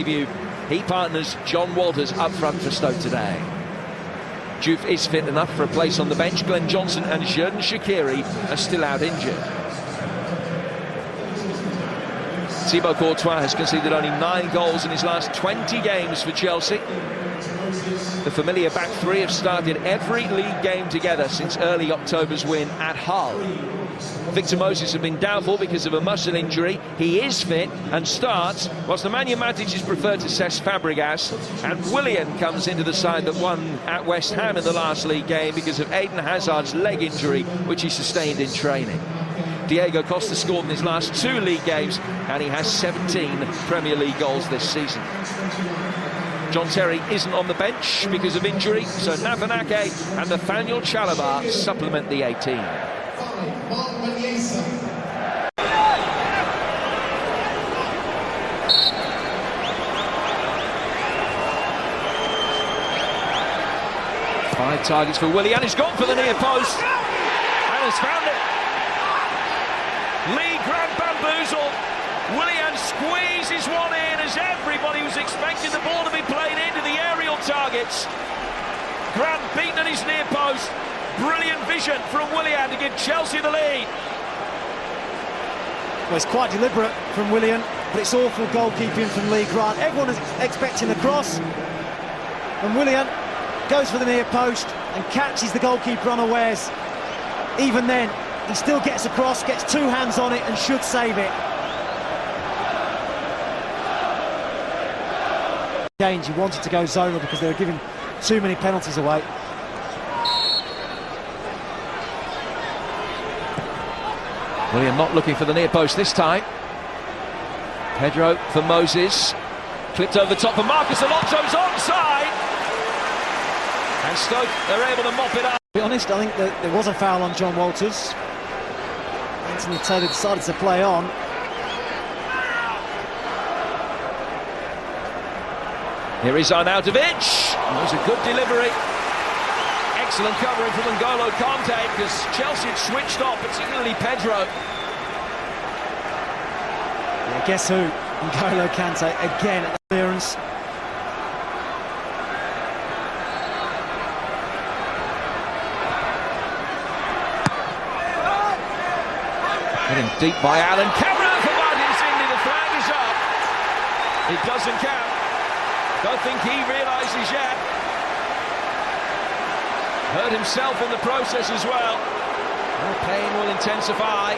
He partners John Walters up front for Stoke today. Juve is fit enough for a place on the bench. Glenn Johnson and Xherdan Shaqiri are still out injured. Thibaut Courtois has conceded only 9 goals in his last 20 games for Chelsea. The familiar back three have started every league game together since early October's win at Hull. Victor Moses has been doubtful because of a muscle injury. He is fit and starts, whilst Nemanja Matic is preferred to Cesc Fabregas, and Willian comes into the side that won at West Ham in the last league game because of Eden Hazard's leg injury, which he sustained in training. Diego Costa scored in his last 2 league games, and he has 17 Premier League goals this season. John Terry isn't on the bench because of injury, so Nafanake and Nathaniel Chalobah supplement the 18. Five targets for Willian. He's gone for the near post and has found it. Lee Grant bamboozled. Willian squeezes one in as everybody was expecting the ball to be played into the aerial targets. Grant beaten at his near post. Brilliant vision from Willian to give Chelsea the lead. Well, it's quite deliberate from Willian, but it's awful goalkeeping from Lee Grant. Everyone is expecting the cross, and Willian goes for the near post and catches the goalkeeper unawares. Even then, he still gets across, gets 2 hands on it and should save it. Change, he wanted to go zonal because they were giving too many penalties away. Willian not looking for the near post this time. Pedro for Moses. Clipped over the top for Marcus Alonso's onside. And Stoke are able to mop it up. To be honest, I think that there was a foul on John Walters. Anthony Taylor decided to play on. Here is Arnautovic. That was a good delivery. Excellent covering from N'Golo Kante because Chelsea had switched off, particularly Pedro. Yeah, guess who? N'Golo Kante again at the clearance. Hitting deep by Allen. Cameron for Martin's Indy. The flag is up. It doesn't count. Don't think he realises yet. Hurt himself in the process as well. The pain will intensify.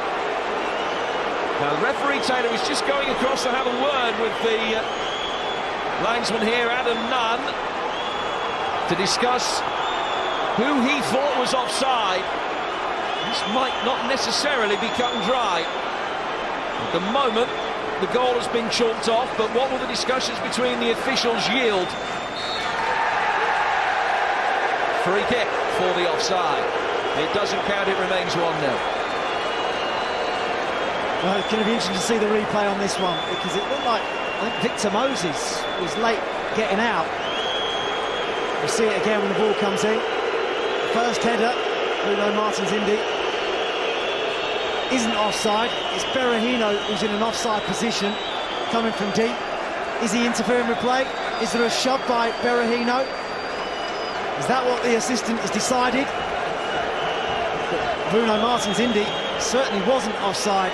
Now the referee Taylor is just going across to have a word with the linesman here, Adam Nunn, to discuss who he thought was offside. This might not necessarily be cut and dry. At the moment, the goal has been chalked off, but what will the discussions between the officials yield? Free kick for the offside. It doesn't count, it remains 1-0. Well, it's going to be interesting to see the replay on this one, because it looked like, I think Victor Moses was late getting out. We'll see it again when the ball comes in. First header, Bruno Martins Indy isn't offside. It's Berahino who's in an offside position, coming from deep. Is he interfering with play? Is there a shove by Berahino? Is that what the assistant has decided? But Bruno Martins Indy certainly wasn't offside.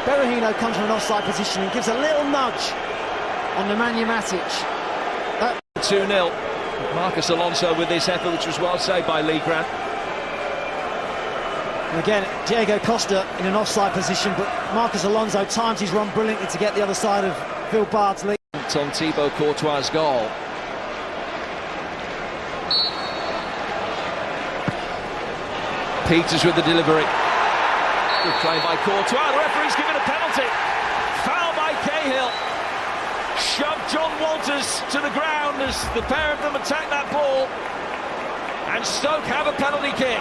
Berahino comes from an offside position and gives a little nudge on Nemanja Matic. 2-0. Marcus Alonso with this effort, which was well saved by Lee Grant. And again, Diego Costa in an offside position, but Marcus Alonso times his run brilliantly to get the other side of Phil Bardsley. On Thibaut Courtois' goal. Peters with the delivery. Good play by Courtois. The referee's given a penalty. Foul by Cahill. Shoved John Walters to the ground as the pair of them attack that ball. And Stoke have a penalty kick.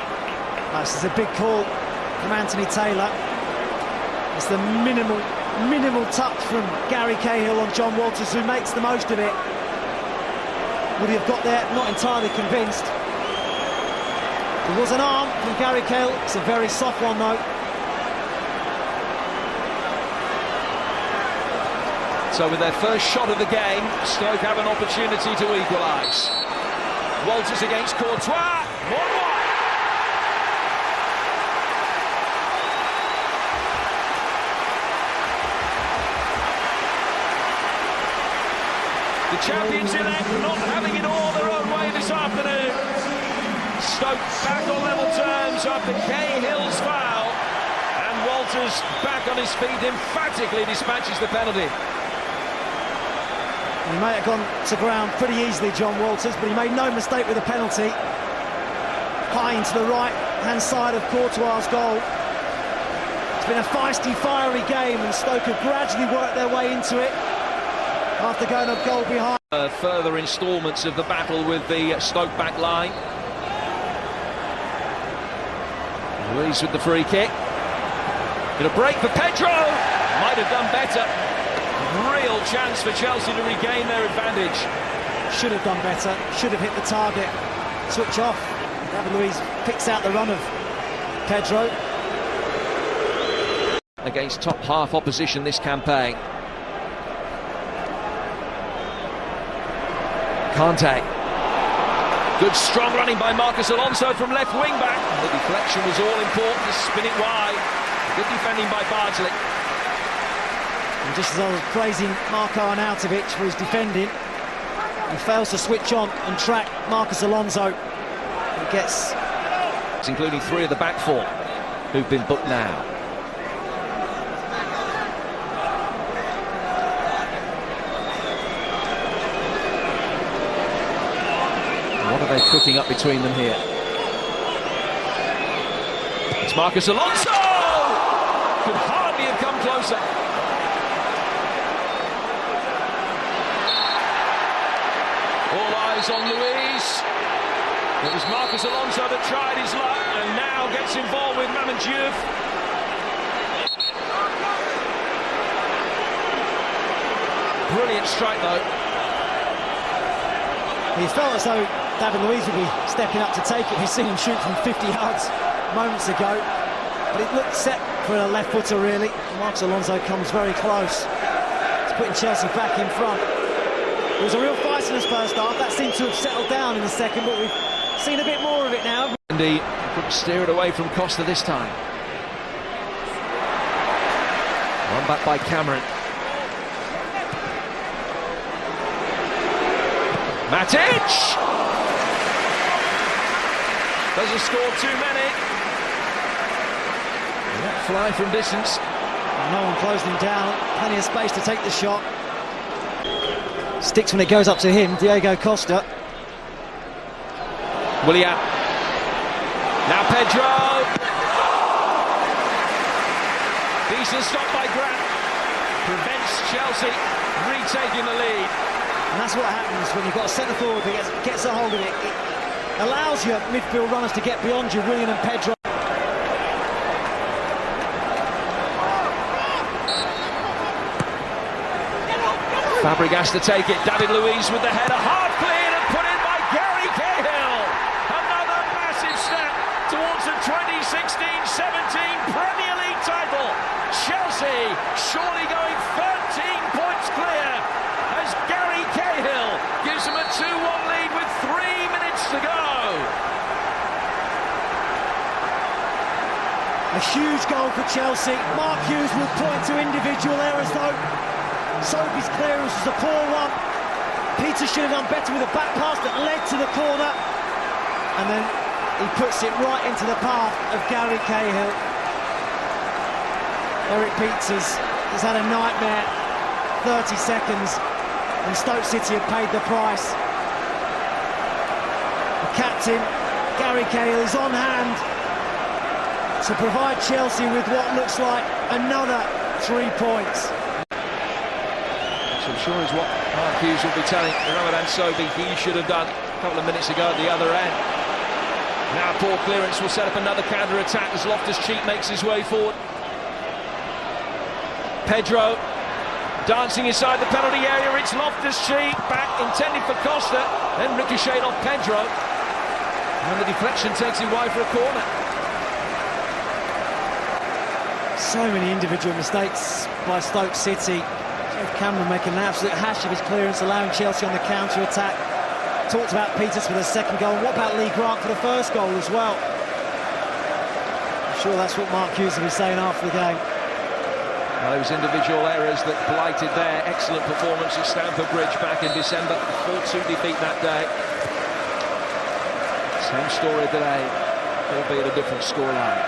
This is a big call from Anthony Taylor. It's the minimal touch from Gary Cahill on John Walters, who makes the most of it. Would he have got there? Not entirely convinced. There was an arm from Gary Cahill. It's a very soft one though. So with their first shot of the game, Stoke have an opportunity to equalise. Walters against Courtois, 1-1. The champions-elect not having it all their own way this afternoon. Stoke back on level terms after Cahill's foul. And Walters back on his feet, emphatically dispatches the penalty. He may have gone to ground pretty easily, John Walters, but he made no mistake with the penalty. High into the right-hand side of Courtois' goal. It's been a feisty, fiery game, and Stoke have gradually worked their way into it after going a goal behind. Further instalments of the battle with the Stoke back line. Luiz with the free kick. Gonna break for Pedro. Might have done better. Real chance for Chelsea to regain their advantage. Should have done better. Should have hit the target. Switch off. David Luiz picks out the run of Pedro. Against top half opposition this campaign. Kante. Good strong running by Marcus Alonso from left wing back. The deflection was all important to spin it wide. Good defending by Bardsley. And just as I was praising Marko Arnautovic for his defending, he fails to switch on and track Marcus Alonso. He gets... including 3 of the back 4 who've been booked now. What are they cooking up between them here? It's Marcus Alonso! Could hardly have come closer. All eyes on Luiz. It was Marcus Alonso that tried his luck and now gets involved with Mamadou Diouf. Brilliant strike though. He felt as though David Luiz would be stepping up to take it. We've seen him shoot from 50 yards moments ago, but it looked set for a left footer really. Marcus Alonso comes very close. It's putting Chelsea back in front. It was a real fight in this first half. That seemed to have settled down in the second, but we've seen a bit more of it now. And he couldn't steer it away from Costa this time. Run back by Cameron. Matic! Doesn't score too many. That fly from distance. No one closed him down. Plenty of space to take the shot. Sticks when it goes up to him, Diego Costa. Willian. Now Pedro. Decent stop by Grant. Prevents Chelsea retaking the lead. And that's what happens when you've got a centre forward that gets a hold of it. It allows your midfield runners to get beyond you, Willian and Pedro. Fabregas to take it. David Luiz with the header. Hard cleared and put in by Gary Cahill. Another massive step towards the 2016-17 Premier League title. Chelsea surely going 13 points clear as Gary Cahill gives them a 2-1 lead with 3 minutes to go. A huge goal for Chelsea. Mark Hughes will point to individual errors though. Sophie's clearance was a poor one. Peter should have done better with a back pass that led to the corner. And then he puts it right into the path of Gary Cahill. Eric Pieters has had a nightmare 30 seconds and Stoke City have paid the price. The captain, Gary Cahill, is on hand to provide Chelsea with what looks like another 3 points. I'm sure is what Mark Hughes will be telling Ramadan Sobhi he should have done a couple of minutes ago at the other end. Now poor clearance will set up another counter-attack as Loftus-Cheek makes his way forward. Pedro dancing inside the penalty area. It's Loftus-Cheek back intended for Costa, then ricocheted off Pedro, and the deflection takes him wide for a corner. So many individual mistakes by Stoke City. Cameron making an absolute hash of his clearance, allowing Chelsea on the counter-attack. Talked about Peters for the second goal. What about Lee Grant for the first goal as well? I'm sure that's what Mark Hughes will be saying after the game. Those individual errors that blighted their excellent performance at Stamford Bridge back in December. 4-2 defeat that day. Same story today, albeit a different scoreline.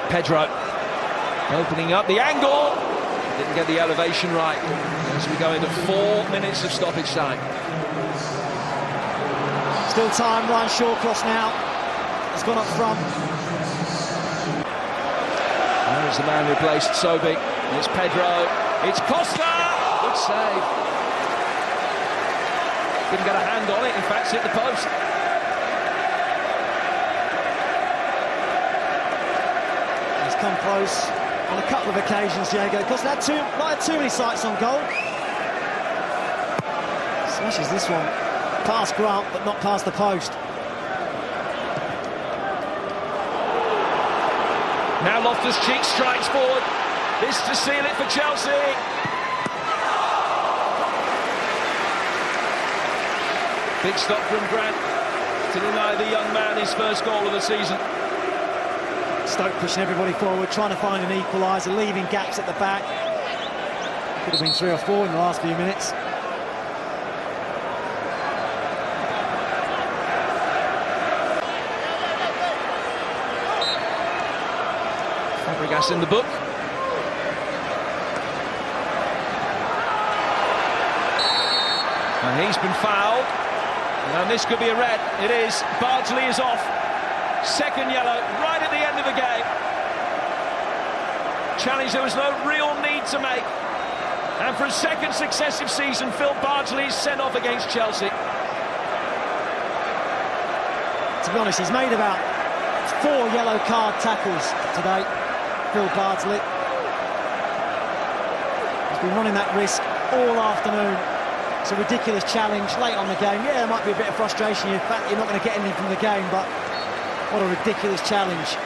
Pedro opening up the angle. Didn't get the elevation right as we go into 4 minutes of stoppage time. Still time, Ryan Shawcross now has gone up front. There's the man replaced Sobey. It's Pedro. It's Costa. Good save. Didn't get a hand on it. In fact, hit the post. He's come close on a couple of occasions, Diego. Costa had not had too many sights on goal. Smashes this one past Grant, but not past the post. Now Loftus-Cheek strikes forward. This to seal it for Chelsea. Big stop from Grant to deny the young man his first goal of the season. Stoke pushing everybody forward, trying to find an equaliser, leaving gaps at the back. Could have been 3 or 4 in the last few minutes. Fabregas in the book. And he's been fouled. And this could be a red. It is. Bardsley is off. Second yellow, right at the end of the game. Challenge there was no real need to make. And for a second successive season, Phil Bardsley is sent off against Chelsea. To be honest, he's made about 4 yellow card tackles today, Phil Bardsley. He's been running that risk all afternoon. It's a ridiculous challenge late on the game. Yeah, there might be a bit of frustration. In fact, you're not going to get anything from the game, but what a ridiculous challenge.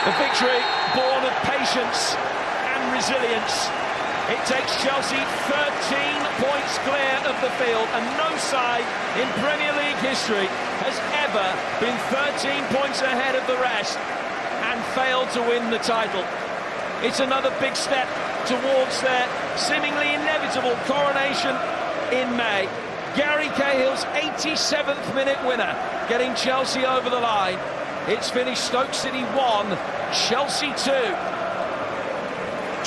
The victory born of patience and resilience. It takes Chelsea 13 points clear of the field, and no side in Premier League history has ever been 13 points ahead of the rest and failed to win the title. It's another big step towards their seemingly inevitable coronation in May. Gary Cahill's 87th minute winner, getting Chelsea over the line. It's finished Stoke City 1, Chelsea 2.